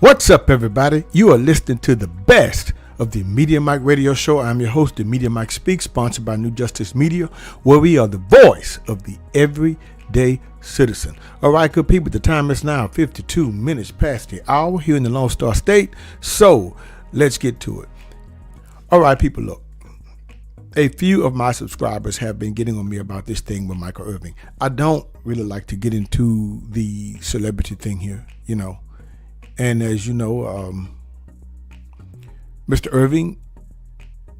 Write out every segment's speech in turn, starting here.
What's up, everybody? You are listening to the best of the Media Mike Radio Show. I'm your host, the Media Mike Speaks, sponsored by New Justice Media, where we are the voice of the everyday citizen. All right, good people, the time is now 52 minutes past the hour here in the Lone Star State, so let's get to it. All right, people, look. A few of my subscribers have been getting on me about this thing with Michael Irvin. I don't really like to get into the celebrity thing here, you know. And as you know, Mr. Irvin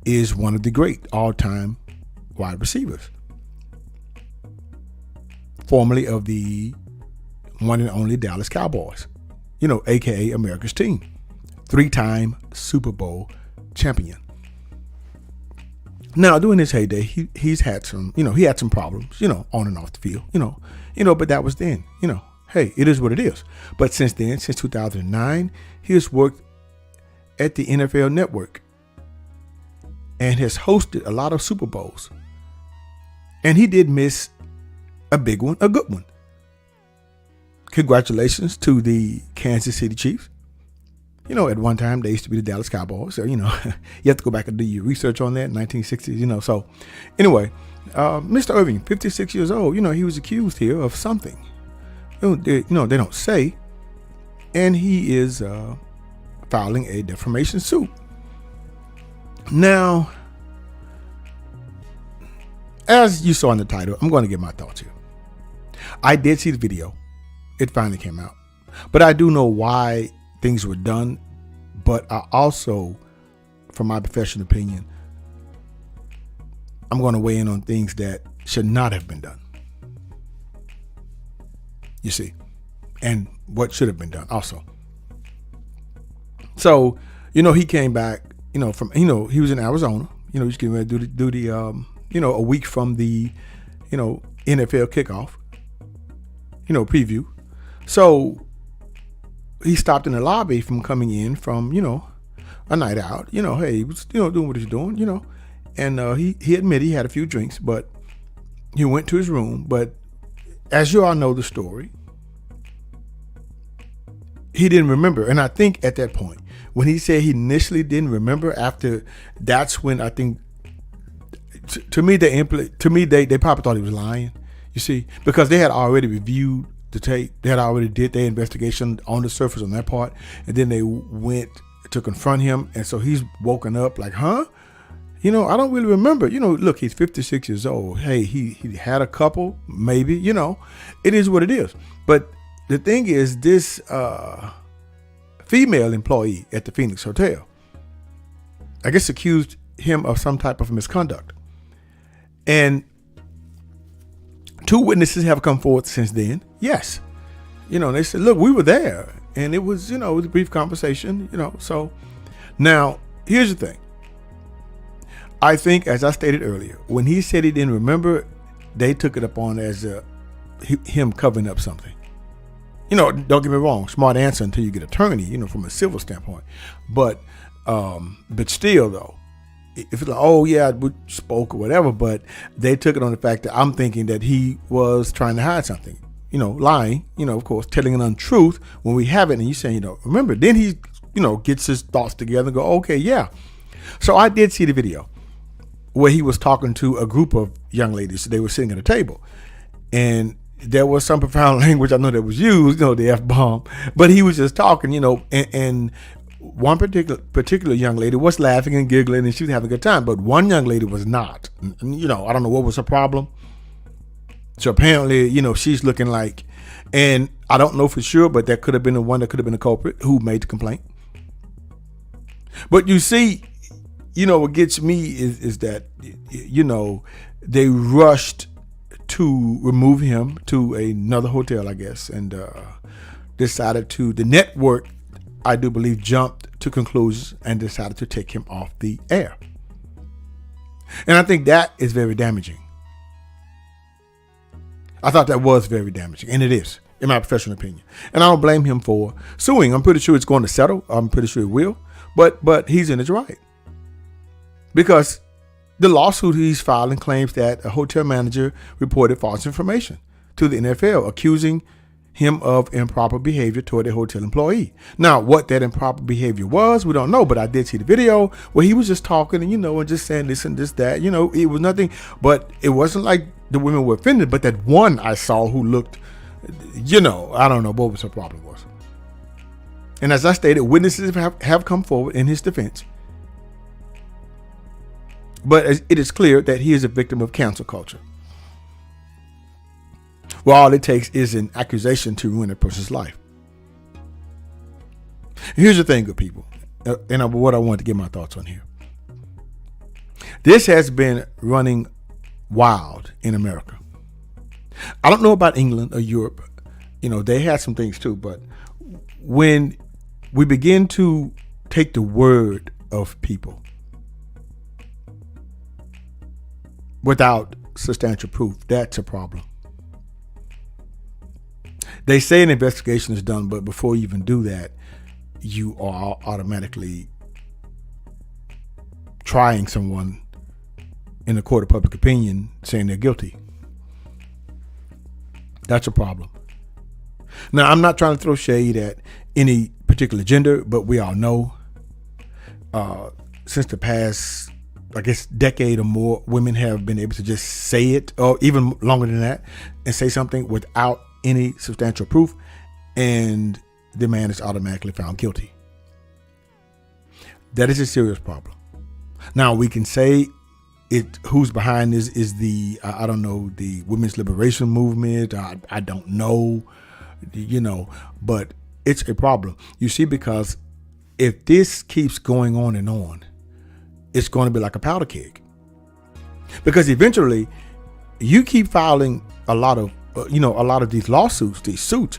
is one of the great all-time wide receivers, formerly of the one and only Dallas Cowboys, you know, a.k.a. America's team, 3-time Super Bowl champion. Now, during his heyday, he's had some, he had some problems, on and off the field, but that was then, hey, it is what it is. But since then, since 2009, he has worked at the NFL Network and has hosted a lot of Super Bowls. And he did miss a big one, a good one. Congratulations to the Kansas City Chiefs. At one time, they used to be the Dallas Cowboys. So, you have to go back and do your research on that, 1960s, So, anyway, Mr. Irvin, 56 years old, he was accused here of something. They don't say. And he is filing a defamation suit. Now, as you saw in the title, I'm going to give my thoughts here. I did see the video. It finally came out. But I do know why things were done. But I also, from my professional opinion, I'm going to weigh in on things that should not have been done. You see, and what should have been done also. So, he came back, from, he was in Arizona, he's getting ready to do the a week from the, NFL kickoff, preview. So he stopped in the lobby from coming in from, a night out, hey, he was, doing what he's doing, and he admitted he had a few drinks, but he went to his room, but as you all know the story, he didn't remember. And I think at that point, when he said he initially didn't remember, that's when I think, to me, they probably thought he was lying, you see, because they had already reviewed the tape. They had already did their investigation on the surface on that part. And then they went to confront him. And so he's woken up like, huh? I don't really remember. Look, he's 56 years old. Hey, he had a couple, maybe, it is what it is. But the thing is, this female employee at the Phoenix Hotel, I guess, accused him of some type of misconduct. And 2 witnesses have come forward since then. Yes. They said, look, we were there. And it was, it was a brief conversation, So now, here's the thing. I think, as I stated earlier, when he said he didn't remember, they took it upon as him covering up something. Don't get me wrong, smart answer until you get attorney, from a civil standpoint. But still, though, if it's like, oh, yeah, we spoke or whatever, but they took it on the fact that I'm thinking that he was trying to hide something, lying, of course, telling an untruth when we have it. And you saying, remember, then he, gets his thoughts together and go, okay, yeah. So I did see the video where he was talking to a group of young ladies. They were sitting at a table, and there was some profound language I know that was used, the F-bomb, but he was just talking, and one particular young lady was laughing and giggling, and she was having a good time, but one young lady was not. I don't know what was her problem. So apparently, she's looking like, and I don't know for sure, but that could have been the one that could have been the culprit who made the complaint. But you see, what gets me is that, they rushed to remove him to another hotel, I guess, and decided the network, I do believe, jumped to conclusions and decided to take him off the air. And I think that is very damaging. I thought that was very damaging, and it is, in my professional opinion. And I don't blame him for suing. I'm pretty sure it's going to settle. I'm pretty sure it will. But he's in his right. Because the lawsuit he's filing claims that a hotel manager reported false information to the NFL, accusing him of improper behavior toward a hotel employee. Now, what that improper behavior was, we don't know, but I did see the video where he was just talking and, and just saying this and this, that, it was nothing, but it wasn't like the women were offended, but that one I saw who looked, I don't know what was her problem was. And as I stated, witnesses have come forward in his defense. But it is clear that he is a victim of cancel culture. Well, all it takes is an accusation to ruin a person's life. Here's the thing, good people, and what I want to get my thoughts on here. This has been running wild in America. I don't know about England or Europe. They had some things too, but when we begin to take the word of people without substantial proof, that's a problem. They say an investigation is done, but before you even do that, you are automatically trying someone in a court of public opinion saying they're guilty. That's a problem. Now, I'm not trying to throw shade at any particular gender, but we all know since the past, I guess, decade or more, women have been able to just say it, or even longer than that, and say something without any substantial proof, and the man is automatically found guilty. That is a serious problem. Now, we can say who's behind this is the, I don't know, the women's liberation movement. I don't know, but it's a problem. You see, because if this keeps going on and on, it's going to be like a powder keg. Because eventually, you keep filing a lot of these lawsuits, these suits,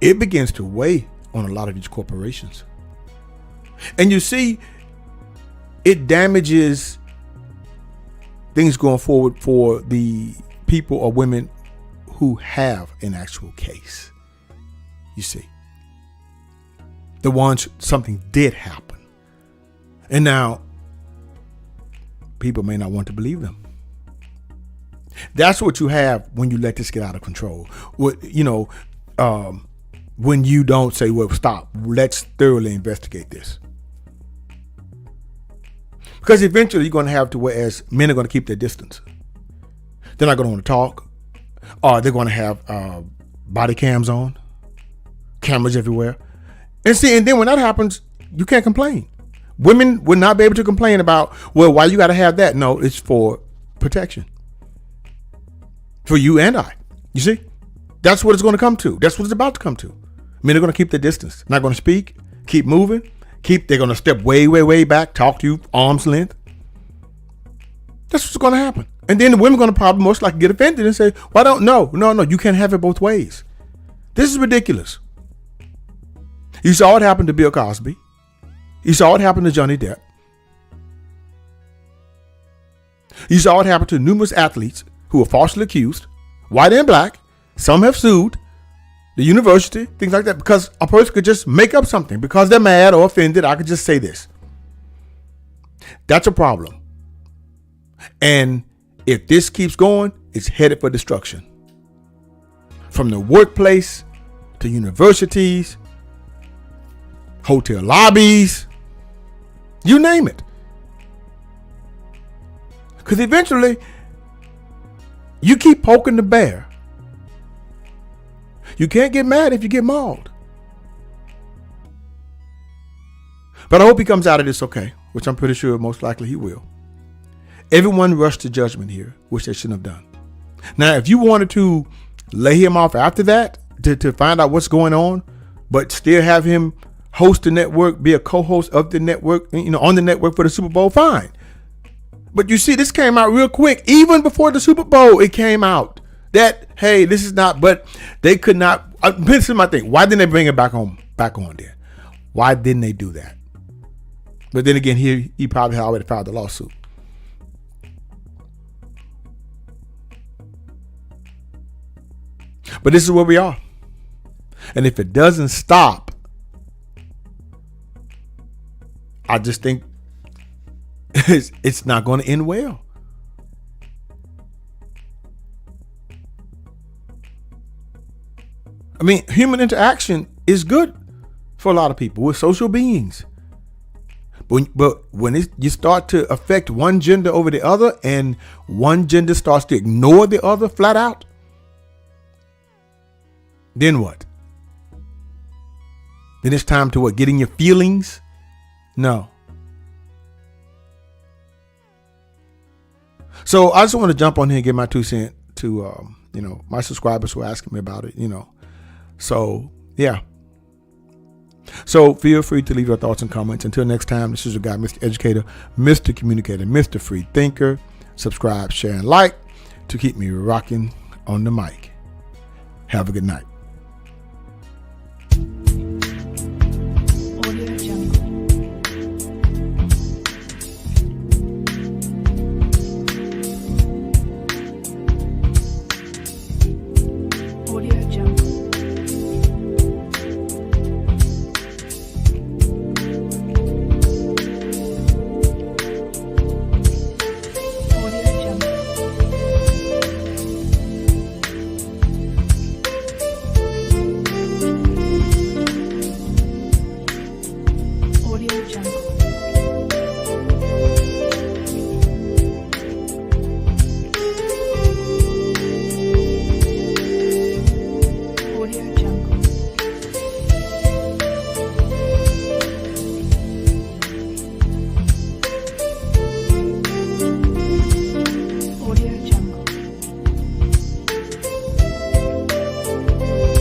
it begins to weigh on a lot of these corporations. And you see, it damages things going forward for the people or women who have an actual case. You see, the ones something did happen. And now, people may not want to believe them. That's what you have when you let this get out of control. When you don't say, well, stop, let's thoroughly investigate this. Because eventually you're going to have to, whereas men are going to keep their distance. They're not going to want to talk. Or they're going to have body cams on, cameras everywhere. And then when that happens, you can't complain. Women would not be able to complain about, well, why you got to have that? No, it's for protection. For you and I. You see? That's what it's going to come to. That's what it's about to come to. Men are going to keep their distance. Not going to speak. Keep moving. They're going to step way, way, way back. Talk to you arm's length. That's what's going to happen. And then the women are going to probably most likely get offended and say, why don't, no, you can't have it both ways. This is ridiculous. You saw what happened to Bill Cosby. You saw what happened to Johnny Depp. You saw what happened to numerous athletes who were falsely accused, white and black. Some have sued the university, things like that, because a person could just make up something because they're mad or offended. I could just say this. That's a problem. And if this keeps going, it's headed for destruction. From the workplace to universities, hotel lobbies, you name it. Because eventually, you keep poking the bear. You can't get mad if you get mauled. But I hope he comes out of this okay, which I'm pretty sure most likely he will. Everyone rushed to judgment here, which they shouldn't have done. Now, if you wanted to lay him off after that to find out what's going on, but still have him host the network, be a co-host of the network, on the network for the Super Bowl, fine. But you see, this came out real quick. Even before the Super Bowl, it came out that, hey, this is not, but they could not. This is my thing. Why didn't they bring it back on there? Why didn't they do that? But then again, he probably had already filed the lawsuit. But this is where we are. And if it doesn't stop, I just think it's not going to end well. I mean, human interaction is good for a lot of people. We're social beings. But when you start to affect one gender over the other and one gender starts to ignore the other flat out, then what? Then it's time to what? Get in your feelings? No. So I just want to jump on here and give my 2 cents to, my subscribers who are asking me about it, So, yeah. So feel free to leave your thoughts and comments. Until next time, this is your guy, Mr. Educator, Mr. Communicator, Mr. Free Thinker. Subscribe, share, and like to keep me rocking on the mic. Have a good night. Audio Jungle.